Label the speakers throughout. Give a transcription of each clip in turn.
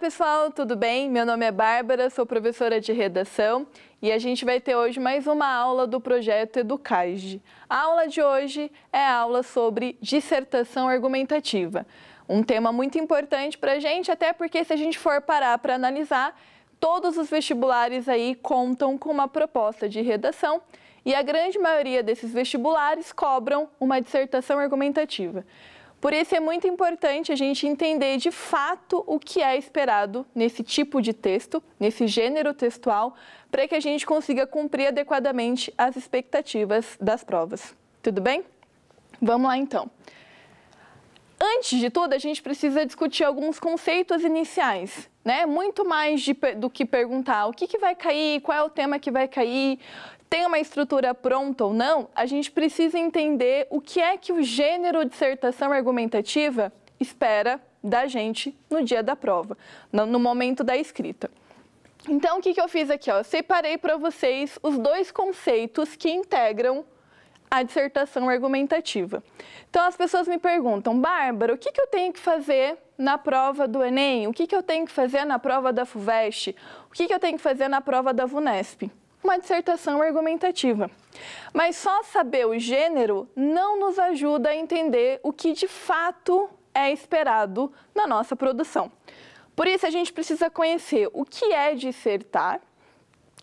Speaker 1: pessoal, tudo bem? Meu nome é Bárbara, sou professora de redação e a gente vai ter hoje mais uma aula do projeto Educage. A aula de hoje é a aula sobre dissertação argumentativa, um tema muito importante para a gente, até porque se a gente for parar para analisar, todos os vestibulares aí contam com uma proposta de redação e a grande maioria desses vestibulares cobram uma dissertação argumentativa. Por isso é muito importante a gente entender de fato o que é esperado nesse tipo de texto, nesse gênero textual, para que a gente consiga cumprir adequadamente as expectativas das provas. Tudo bem? Vamos lá então. Antes de tudo, a gente precisa discutir alguns conceitos iniciais, né? Muito mais do que perguntar o que vai cair, qual é o tema que vai cair, tem uma estrutura pronta ou não, a gente precisa entender o que é que o gênero dissertação argumentativa espera da gente no dia da prova, no momento da escrita. Então, o que eu fiz aqui? Eu separei para vocês os dois conceitos que integram a dissertação argumentativa. Então, as pessoas me perguntam, Bárbara, o que eu tenho que fazer na prova do Enem? O que eu tenho que fazer na prova da FUVEST? O que eu tenho que fazer na prova da VUNESP? Uma dissertação argumentativa. Mas só saber o gênero não nos ajuda a entender o que de fato é esperado na nossa produção. Por isso, a gente precisa conhecer o que é dissertar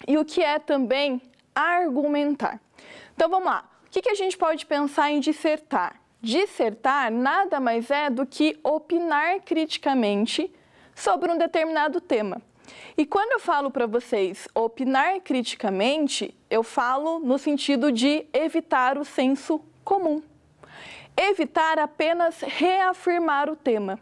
Speaker 1: e o que é também argumentar. Então, vamos lá. O que a gente pode pensar em dissertar? Dissertar nada mais é do que opinar criticamente sobre um determinado tema. E quando eu falo para vocês opinar criticamente, eu falo no sentido de evitar o senso comum. Evitar apenas reafirmar o tema.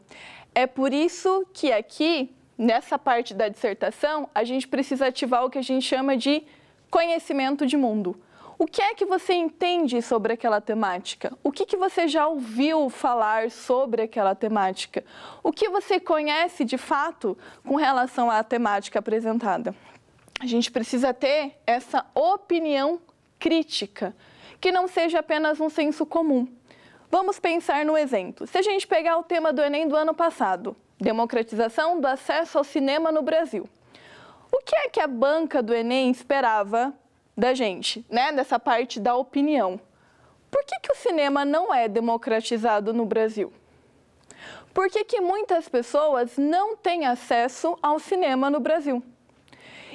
Speaker 1: É por isso que aqui, nessa parte da dissertação, a gente precisa ativar o que a gente chama de conhecimento de mundo. O que é que você entende sobre aquela temática? O que você já ouviu falar sobre aquela temática? O que você conhece de fato com relação à temática apresentada? A gente precisa ter essa opinião crítica, que não seja apenas um senso comum. Vamos pensar no exemplo. Se a gente pegar o tema do Enem do ano passado, democratização do acesso ao cinema no Brasil. O que é que a banca do Enem esperava da gente, né? Dessa parte da opinião. Por que o cinema não é democratizado no Brasil? Por que muitas pessoas não têm acesso ao cinema no Brasil?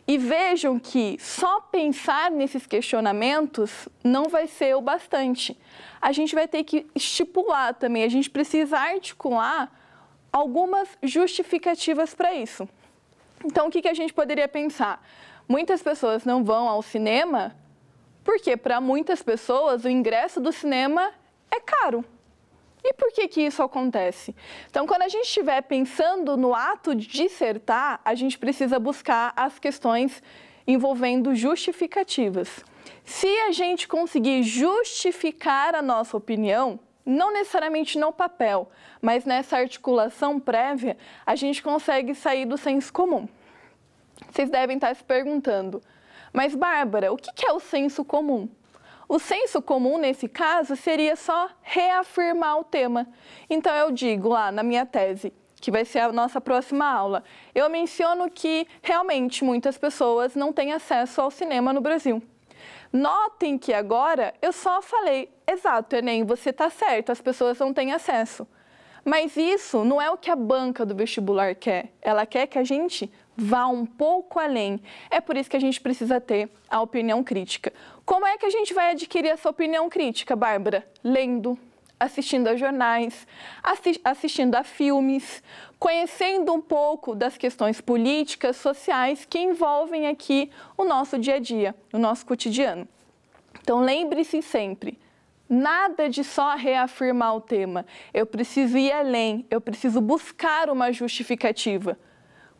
Speaker 1: E vejam que só pensar nesses questionamentos não vai ser o bastante. A gente vai ter que estipular também, a gente precisa articular algumas justificativas para isso. Então, o que a gente poderia pensar? Muitas pessoas não vão ao cinema porque, para muitas pessoas, o ingresso do cinema é caro. E por que isso acontece? Então, quando a gente estiver pensando no ato de dissertar, a gente precisa buscar as questões envolvendo justificativas. Se a gente conseguir justificar a nossa opinião, não necessariamente no papel, mas nessa articulação prévia, a gente consegue sair do senso comum. Vocês devem estar se perguntando, mas Bárbara, o que é o senso comum? O senso comum, nesse caso, seria só reafirmar o tema. Então, eu digo lá na minha tese, que vai ser a nossa próxima aula, eu menciono que realmente muitas pessoas não têm acesso ao cinema no Brasil. Notem que agora eu só falei, exato, Enem, você está certo, as pessoas não têm acesso. Mas isso não é o que a banca do vestibular quer. Ela quer que a gente vá um pouco além. É por isso que a gente precisa ter a opinião crítica. Como é que a gente vai adquirir essa opinião crítica, Bárbara? Lendo, assistindo a jornais, assistindo a filmes, conhecendo um pouco das questões políticas, sociais que envolvem aqui o nosso dia a dia, o nosso cotidiano. Então, lembre-se sempre, nada de só reafirmar o tema. Eu preciso ir além, eu preciso buscar uma justificativa.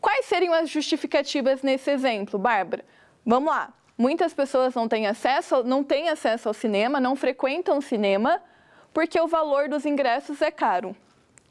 Speaker 1: Quais seriam as justificativas nesse exemplo, Bárbara? Vamos lá. Muitas pessoas não têm acesso ao cinema, não frequentam o cinema, porque o valor dos ingressos é caro.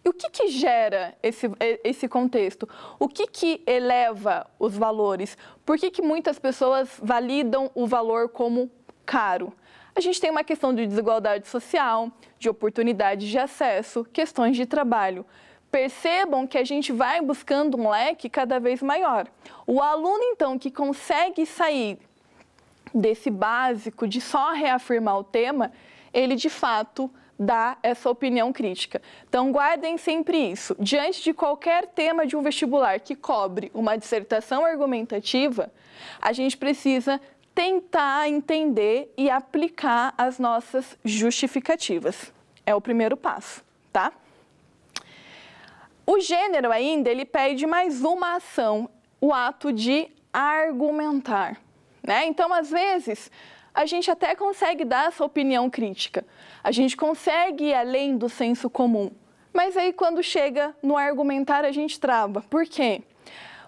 Speaker 1: E o que gera esse contexto? O que eleva os valores? Por que muitas pessoas validam o valor como caro? A gente tem uma questão de desigualdade social, de oportunidade de acesso, questões de trabalho. Percebam que a gente vai buscando um leque cada vez maior. O aluno, então, que consegue sair desse básico de só reafirmar o tema, ele, de fato, dá essa opinião crítica. Então, guardem sempre isso. Diante de qualquer tema de um vestibular que cobre uma dissertação argumentativa, a gente precisa tentar entender e aplicar as nossas justificativas. É o primeiro passo, tá? O gênero ainda, ele pede mais uma ação, o ato de argumentar, né? Então, às vezes, a gente até consegue dar essa opinião crítica, a gente consegue ir além do senso comum, mas aí quando chega no argumentar a gente trava. Por quê?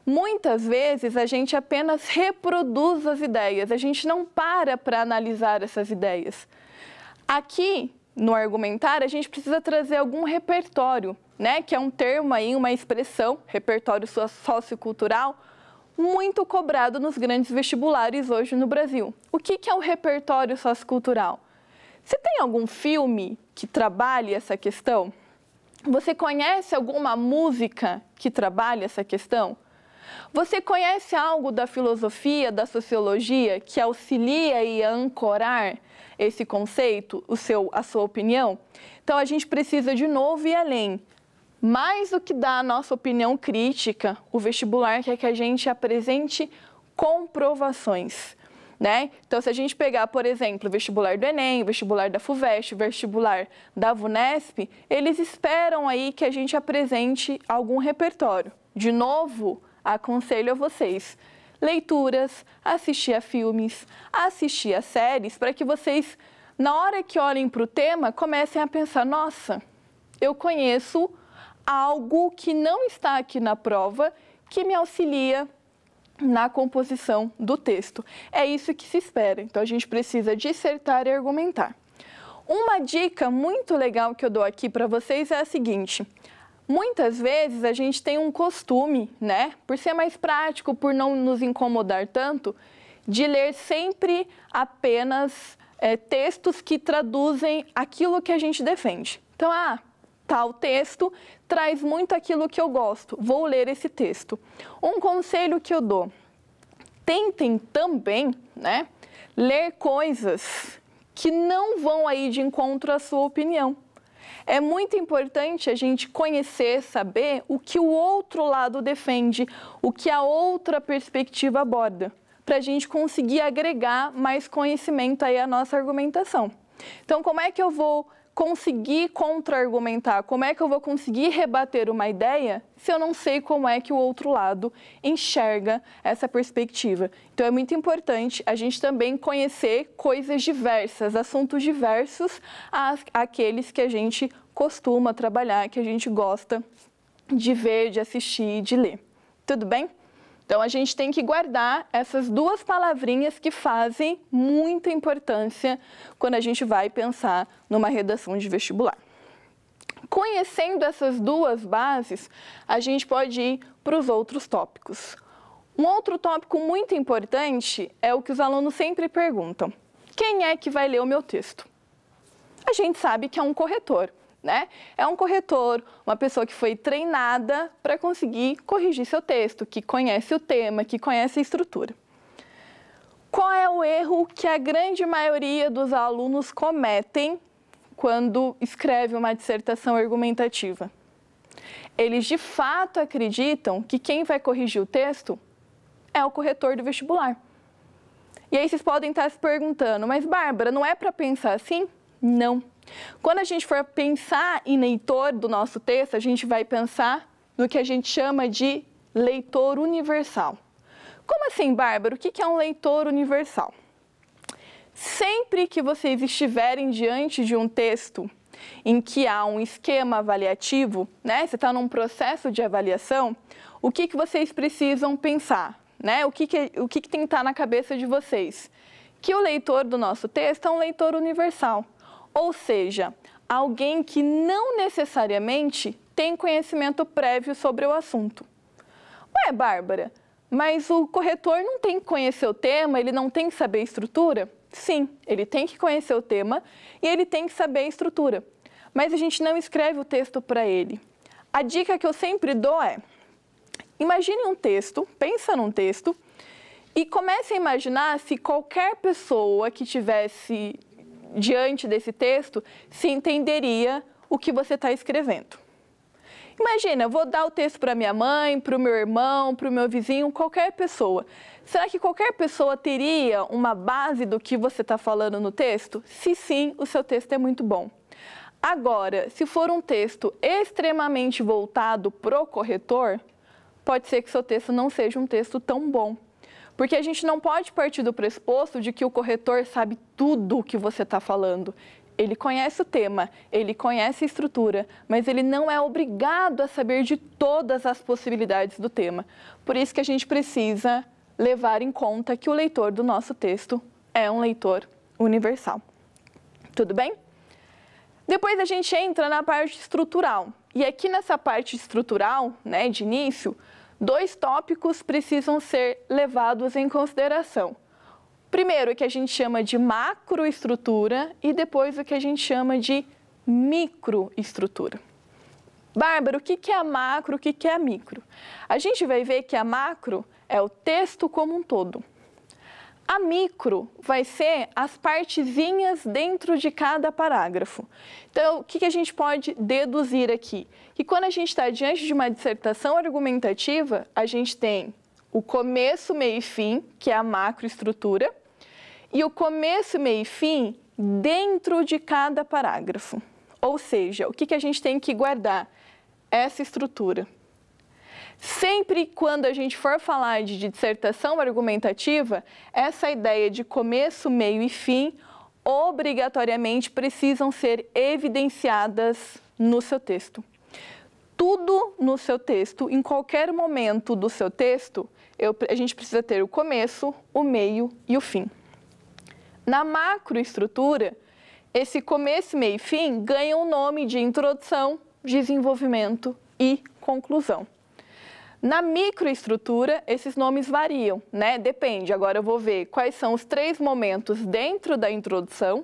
Speaker 1: Muitas vezes a gente apenas reproduz as ideias, a gente não para analisar essas ideias. Aqui, no argumentar, a gente precisa trazer algum repertório, né? Que é um termo aí, uma expressão, repertório sociocultural, muito cobrado nos grandes vestibulares hoje no Brasil. O que é um repertório sociocultural? Você tem algum filme que trabalhe essa questão? Você conhece alguma música que trabalhe essa questão? Você conhece algo da filosofia, da sociologia, que auxilia a ancorar esse conceito, a sua opinião? Então, a gente precisa, de novo, ir além. Mais do que dar a nossa opinião crítica, o vestibular quer que a gente apresente comprovações, né? Então, se a gente pegar, por exemplo, o vestibular do Enem, o vestibular da FUVEST, o vestibular da VUNESP, eles esperam aí que a gente apresente algum repertório. De novo, aconselho a vocês, leituras, assistir a filmes, assistir a séries, para que vocês, na hora que olhem para o tema, comecem a pensar, nossa, eu conheço algo que não está aqui na prova, que me auxilia na composição do texto. É isso que se espera. Então, a gente precisa dissertar e argumentar. Uma dica muito legal que eu dou aqui para vocês é a seguinte: muitas vezes a gente tem um costume, né, por ser mais prático, por não nos incomodar tanto, de ler sempre apenas textos que traduzem aquilo que a gente defende. Então, tal texto traz muito aquilo que eu gosto, vou ler esse texto. Um conselho que eu dou: tentem também, né, ler coisas que não vão aí de encontro à sua opinião. É muito importante a gente conhecer, saber o que o outro lado defende, o que a outra perspectiva aborda, para a gente conseguir agregar mais conhecimento aí à nossa argumentação. Então, como é que eu vou conseguir contra-argumentar? Como é que eu vou conseguir rebater uma ideia se eu não sei como é que o outro lado enxerga essa perspectiva? Então, é muito importante a gente também conhecer coisas diversas, assuntos diversos àqueles que a gente costuma trabalhar, que a gente gosta de ver, de assistir, de ler. Tudo bem? Então, a gente tem que guardar essas duas palavrinhas que fazem muita importância quando a gente vai pensar numa redação de vestibular. Conhecendo essas duas bases, a gente pode ir para os outros tópicos. Um outro tópico muito importante é o que os alunos sempre perguntam: quem é que vai ler o meu texto? A gente sabe que é um corretor, né? É um corretor, uma pessoa que foi treinada para conseguir corrigir seu texto, que conhece o tema, que conhece a estrutura. Qual é o erro que a grande maioria dos alunos cometem quando escreve uma dissertação argumentativa? Eles de fato acreditam que quem vai corrigir o texto é o corretor do vestibular. E aí vocês podem estar se perguntando: mas Bárbara, não é para pensar assim? Não. Quando a gente for pensar em leitor do nosso texto, a gente vai pensar no que a gente chama de leitor universal. Como assim, Bárbara? O que é um leitor universal? Sempre que vocês estiverem diante de um texto em que há um esquema avaliativo, né? Você está num processo de avaliação, o que vocês precisam pensar, né? O que tem que estar na cabeça de vocês? Que o leitor do nosso texto é um leitor universal. Ou seja, alguém que não necessariamente tem conhecimento prévio sobre o assunto. Ué, Bárbara, mas o corretor não tem que conhecer o tema, ele não tem que saber a estrutura? Sim, ele tem que conhecer o tema e ele tem que saber a estrutura. Mas a gente não escreve o texto para ele. a dica que eu sempre dou é, imagine um texto, pensa num texto, e comece a imaginar se qualquer pessoa que estivesse diante desse texto se entenderia o que você está escrevendo. Imagina, eu vou dar o texto para minha mãe, para o meu irmão, para o meu vizinho, qualquer pessoa. Será que qualquer pessoa teria uma base do que você está falando no texto? Se sim, o seu texto é muito bom. Agora, se for um texto extremamente voltado para o corretor, pode ser que seu texto não seja um texto tão bom. Porque a gente não pode partir do pressuposto de que o corretor sabe tudo o que você está falando. Ele conhece o tema, ele conhece a estrutura, mas ele não é obrigado a saber de todas as possibilidades do tema. Por isso que a gente precisa levar em conta que o leitor do nosso texto é um leitor universal. Tudo bem? Depois a gente entra na parte estrutural. E aqui nessa parte estrutural, né, de início, 2 tópicos precisam ser levados em consideração. Primeiro, o que a gente chama de macroestrutura e depois o que a gente chama de microestrutura. Bárbara, o que é a macro, o que é a micro? A gente vai ver que a macro é o texto como um todo. A micro vai ser as partezinhas dentro de cada parágrafo. Então, o que a gente pode deduzir aqui? Que quando a gente está diante de uma dissertação argumentativa, a gente tem o começo, meio e fim, que é a macroestrutura, e o começo, meio e fim dentro de cada parágrafo. Ou seja, o que a gente tem que guardar? Essa estrutura. Sempre quando a gente for falar de dissertação argumentativa, essa ideia de começo, meio e fim, obrigatoriamente precisam ser evidenciadas no seu texto. Tudo no seu texto, em qualquer momento do seu texto, a gente precisa ter o começo, o meio e o fim. Na macroestrutura, esse começo, meio e fim ganham o nome de introdução, desenvolvimento e conclusão. Na microestrutura, esses nomes variam, né? Depende. Agora eu vou ver quais são os 3 momentos dentro da introdução,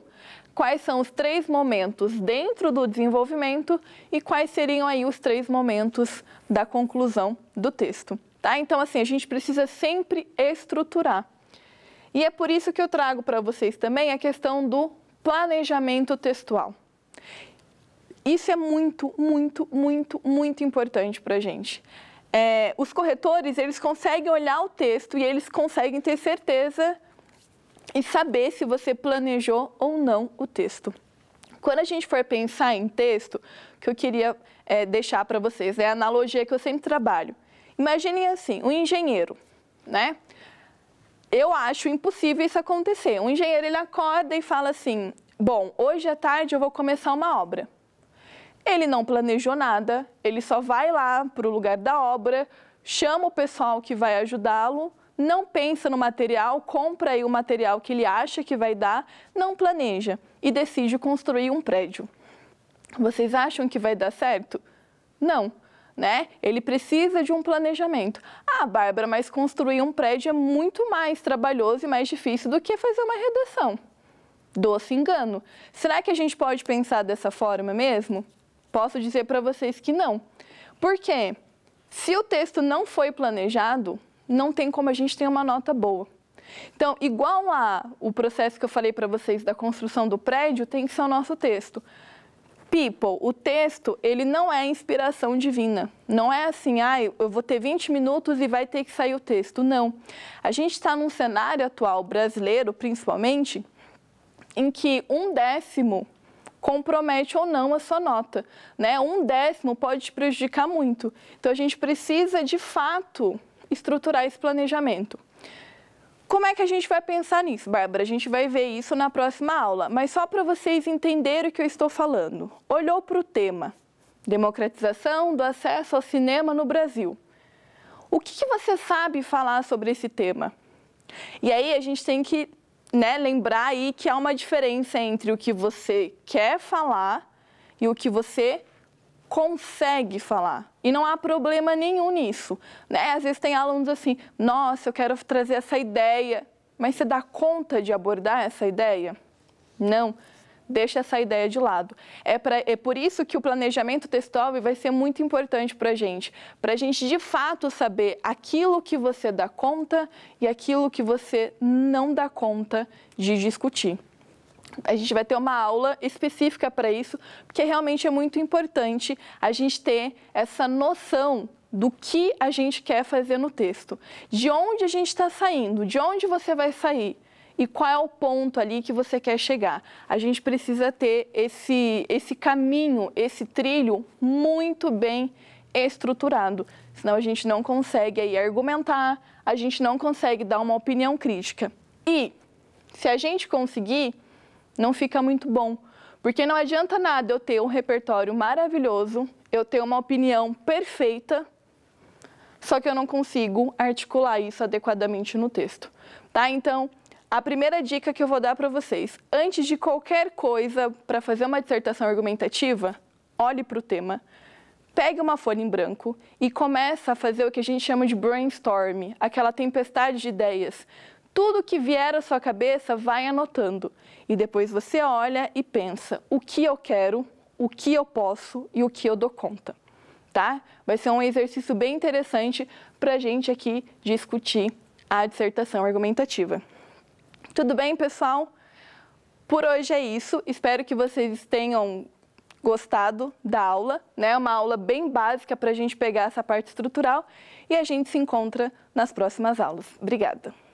Speaker 1: quais são os 3 momentos dentro do desenvolvimento e quais seriam aí os 3 momentos da conclusão do texto, tá? Então, assim, a gente precisa sempre estruturar. E é por isso que eu trago para vocês também a questão do planejamento textual. Isso é muito, muito, muito, muito importante para a gente. Os corretores, eles conseguem olhar o texto e eles conseguem ter certeza e saber se você planejou ou não o texto. Quando a gente for pensar em texto, o que eu queria deixar para vocês é a analogia que eu sempre trabalho. Imaginem assim, um engenheiro, né? Eu acho impossível isso acontecer. Um engenheiro, ele acorda e fala assim, bom, hoje à tarde eu vou começar uma obra. Ele não planejou nada, ele só vai lá para o lugar da obra, chama o pessoal que vai ajudá-lo, não pensa no material, compra aí o material que ele acha que vai dar, não planeja e decide construir um prédio. Vocês acham que vai dar certo? Não, né? Ele precisa de um planejamento. Ah, Bárbara, mas construir um prédio é muito mais trabalhoso e mais difícil do que fazer uma redação. Doce engano. Será que a gente pode pensar dessa forma mesmo? Posso dizer para vocês que não. Por quê? Se o texto não foi planejado, não tem como a gente ter uma nota boa. Então, igual o processo que eu falei para vocês da construção do prédio, tem que ser o nosso texto. People, o texto, ele não é inspiração divina. Não é assim, eu vou ter 20 minutos e vai ter que sair o texto. Não. A gente está num cenário atual, brasileiro principalmente, em que 1/10 compromete ou não a sua nota, né? 1/10 pode te prejudicar muito. Então, a gente precisa, de fato, estruturar esse planejamento. Como é que a gente vai pensar nisso, Bárbara? A gente vai ver isso na próxima aula, mas só para vocês entenderem o que eu estou falando. Olhou para o tema, democratização do acesso ao cinema no Brasil. O que você sabe falar sobre esse tema? E aí, a gente tem que lembrar aí que há uma diferença entre o que você quer falar e o que você consegue falar. E não há problema nenhum nisso, né? Às vezes tem alunos assim, nossa, eu quero trazer essa ideia, mas você dá conta de abordar essa ideia? Não. deixa essa ideia de lado. É por isso que o planejamento textual vai ser muito importante para a gente de fato saber aquilo que você dá conta e aquilo que você não dá conta de discutir. A gente vai ter uma aula específica para isso, porque realmente é muito importante a gente ter essa noção do que a gente quer fazer no texto, de onde a gente está saindo, de onde você vai sair e qual é o ponto ali que você quer chegar. A gente precisa ter esse caminho, esse trilho muito bem estruturado, senão a gente não consegue aí argumentar, a gente não consegue dar uma opinião crítica. E se a gente conseguir, não fica muito bom, porque não adianta nada eu ter um repertório maravilhoso, eu ter uma opinião perfeita, só que eu não consigo articular isso adequadamente no texto, tá? Então, a primeira dica que eu vou dar para vocês, antes de qualquer coisa para fazer uma dissertação argumentativa, olhe para o tema, pegue uma folha em branco e começa a fazer o que a gente chama de brainstorm, aquela tempestade de ideias. Tudo que vier à sua cabeça, vai anotando. E depois você olha e pensa o que eu quero, o que eu posso e o que eu dou conta, tá? Vai ser um exercício bem interessante para a gente aqui discutir a dissertação argumentativa. Tudo bem, pessoal? Por hoje é isso. Espero que vocês tenham gostado da aula, né? Uma aula bem básica para a gente pegar essa parte estrutural e a gente se encontra nas próximas aulas. Obrigada!